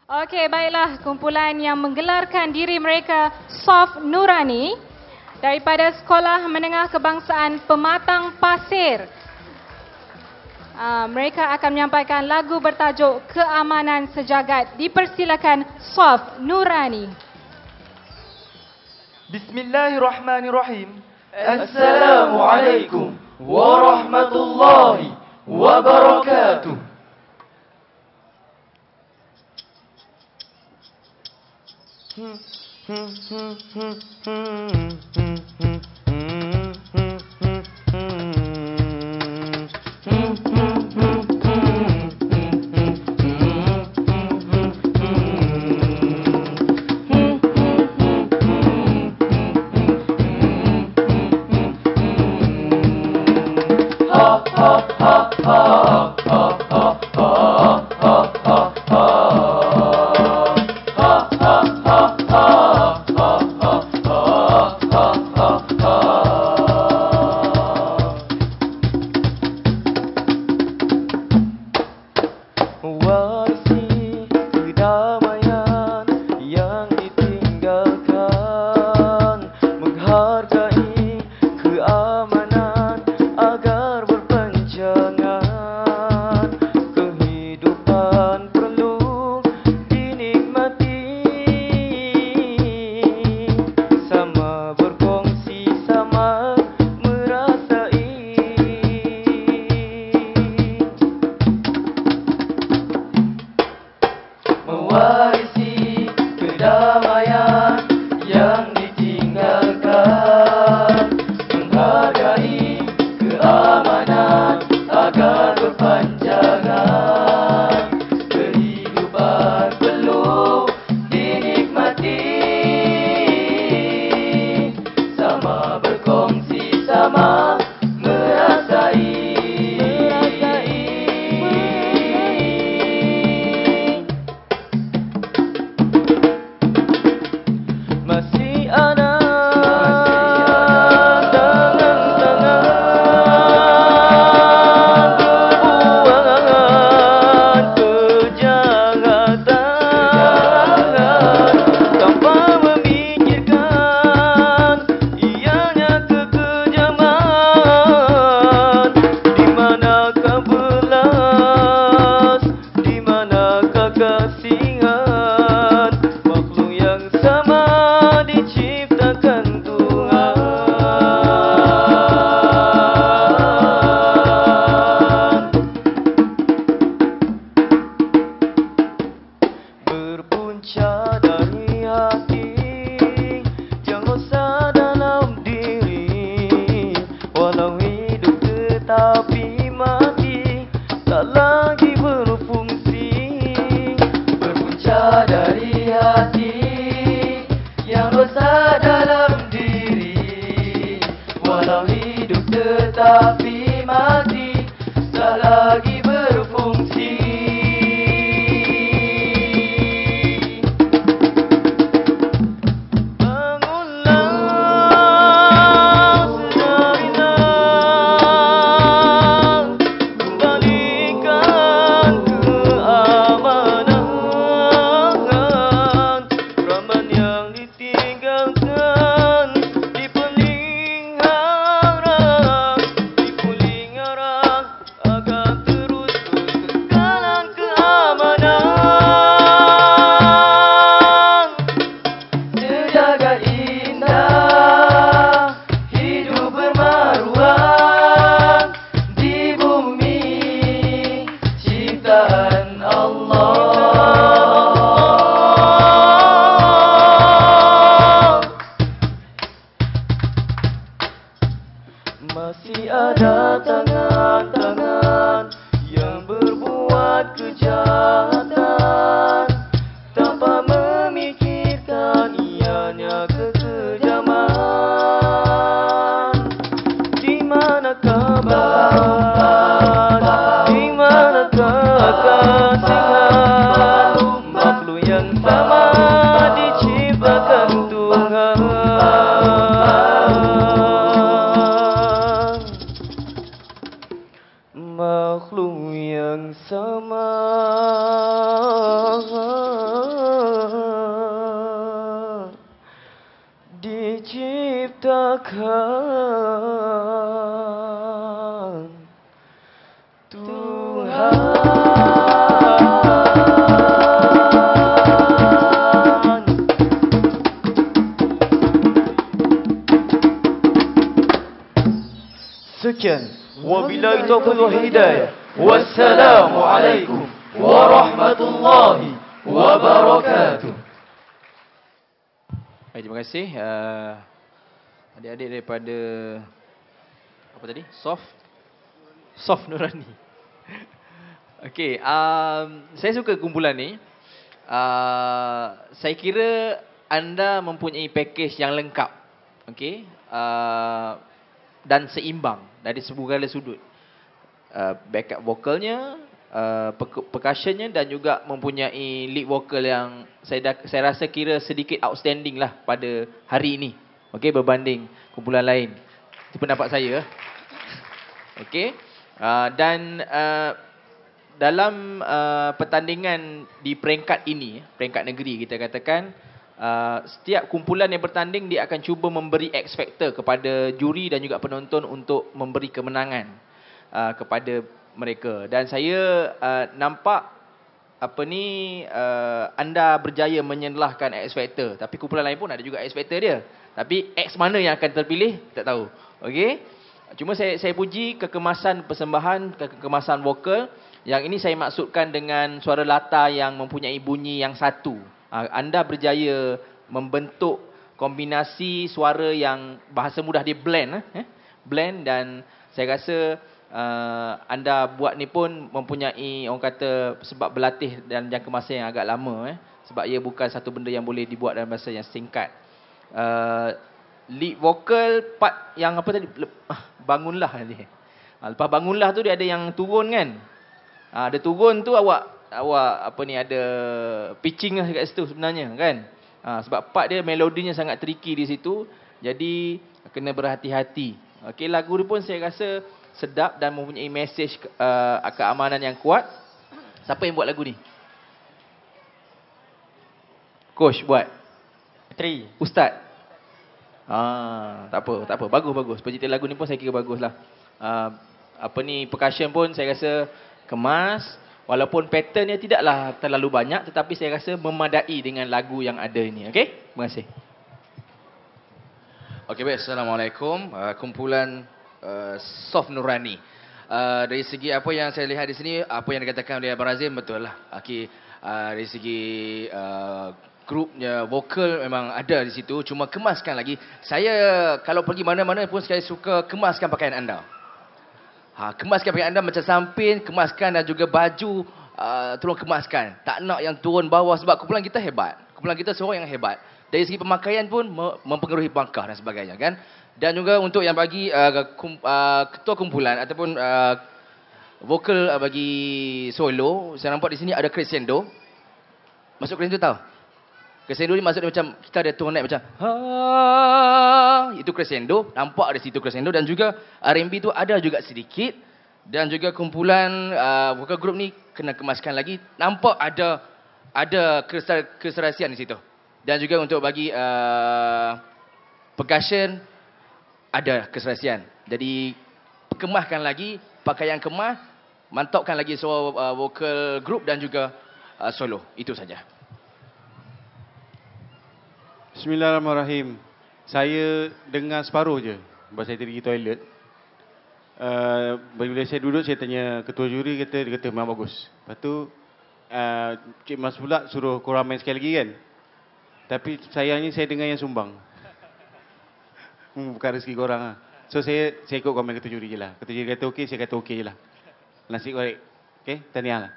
Okey, baiklah, kumpulan yang menggelarkan diri mereka Soft Nurani daripada Sekolah Menengah Kebangsaan Pematang Pasir. Mereka akan menyampaikan lagu bertajuk Keamanan Sejagat. Dipersilakan Soft Nurani. Bismillahirrahmanirrahim. Assalamualaikum warahmatullahi wabarakatuh. Mewarisi kedamaian yang ditinggalkan, menghargai keamanan agar berpanjangan. Kehidupan perlu dinikmati, sama berkongsi, sama merasai. Masih ada tangan-tangan berbuat kejahatan tanpa memikirkan ianya kekejaman. Di manakah belas, di manakah kasihan, makhluk yang sama diciptakan Tuhan. Berpunca dari hati yang rosak dalam diri, walau hidup tetapi mati, tak lagi berfungsi. Berpunca dari hati yang rosak dalam diri, walau hidup tetapi mati, tak lagi berfungsi. Bangunlah sejenak, kembalikan keamanan, Rahman yang ditinggalkan, dipelihara agar terus kekekalan keamanan. Sejagat indah, hidup bermaruah di bumi ciptaan Allah. Masih ada tangan-tangan yang berbuat kejahatan tanpa memikirkan ianya kekejaman. Di manakah bahan, di manakah kasihan, makhluk yang sama diciptakan Tuhan. makhluk yang sama diciptakan Tuhan. Sekian. Wabillahi taufiq wal hidayah. Wassalamualaikum warahmatullahi wabarakatuh. Baik, terima kasih adik-adik daripada apa tadi? Soft Nurani. Okey, saya suka kumpulan ni. Saya kira anda mempunyai package yang lengkap. Okey, dan seimbang dari segala sudut. Backup vokalnya, percussionnya dan juga mempunyai lead vocal yang saya rasa kira sedikit outstanding lah pada hari ini. Okey, berbanding kumpulan lain. Itu pendapat saya. Okey. Dan dalam pertandingan di peringkat ini, peringkat negeri kita katakan, setiap kumpulan yang bertanding dia akan cuba memberi X factor kepada juri dan juga penonton untuk memberi kemenangan kepada mereka. Dan saya nampak anda berjaya menyelahkan X factor, tapi kumpulan lain pun ada juga X factor dia. Tapi X mana yang akan terpilih tak tahu. Okey. Cuma saya puji kekemasan persembahan, kekemasan vokal. Yang ini saya maksudkan dengan suara latar yang mempunyai bunyi yang satu. Anda berjaya membentuk kombinasi suara yang bahasa mudah dia blend. Blend, dan saya rasa anda buat ni pun mempunyai, orang kata, sebab berlatih dan jangka masa yang agak lama. Sebab ia bukan satu benda yang boleh dibuat dalam masa yang singkat. Lead vocal part yang apa tadi? Bangunlah tadi. Lepas bangunlah tu dia ada yang turun kan. Ada turun tu awak ada pitching lah kat situ sebenarnya kan. Sebab part dia melodinya sangat tricky di situ. Jadi kena berhati-hati. Okey, lagu ni pun saya rasa sedap dan mempunyai mesej keamanan yang kuat. Siapa yang buat lagu ni? Coach buat? Petri. Ustaz? Tak apa. Bagus. Pencipta lagu ni pun saya kira baguslah. Percussion pun saya rasa kemas. Walaupun patternnya tidaklah terlalu banyak, tetapi saya rasa memadai dengan lagu yang ada ini. Okey? Terima kasih. Okey, baik. Assalamualaikum. Kumpulan Soft Nurani. Dari segi apa yang saya lihat di sini, apa yang dikatakan oleh Abang Razim, betul lah. Okey, dari segi grupnya, vokal memang ada di situ. Cuma kemaskan lagi. Saya kalau pergi mana-mana pun saya suka kemaskan pakaian anda. Kemaskan pakaian anda macam samping, kemaskan dan juga baju, tolong kemaskan. Tak nak yang turun bawah sebab kumpulan kita hebat. Kumpulan kita seorang yang hebat. Dari segi pemakaian pun mempengaruhi pangkah dan sebagainya kan. Dan juga untuk yang bagi ketua kumpulan ataupun vokal bagi solo, saya nampak di sini ada crescendo. Masuk crescendo tahu? Crescendo ni maksudnya macam kita ada tone naik macam itu crescendo, nampak ada situ crescendo. Dan juga R&B tu ada juga sedikit. Dan juga kumpulan vokal group ni kena kemaskan lagi, nampak ada keserasian di situ. Dan juga untuk bagi percussion ada keserasian. Jadi kemaskan lagi, pakaian kemas, mantapkan lagi suara vokal group dan juga solo. Itu saja. Bismillahirrahmanirrahim. Saya dengar separuh je. Sebab saya pergi toilet. Bila saya duduk, saya tanya ketua juri, dia kata memang bagus. Lepas tu Cik Mas pula suruh korang main sekali lagi kan. Tapi sayangnya saya dengar yang sumbang. Bukan rezeki korang lah. So saya ikut komen ketua juri je lah. Ketua juri kata okey, saya kata okey je lah. Nasib baik. Okay, tahniah lah.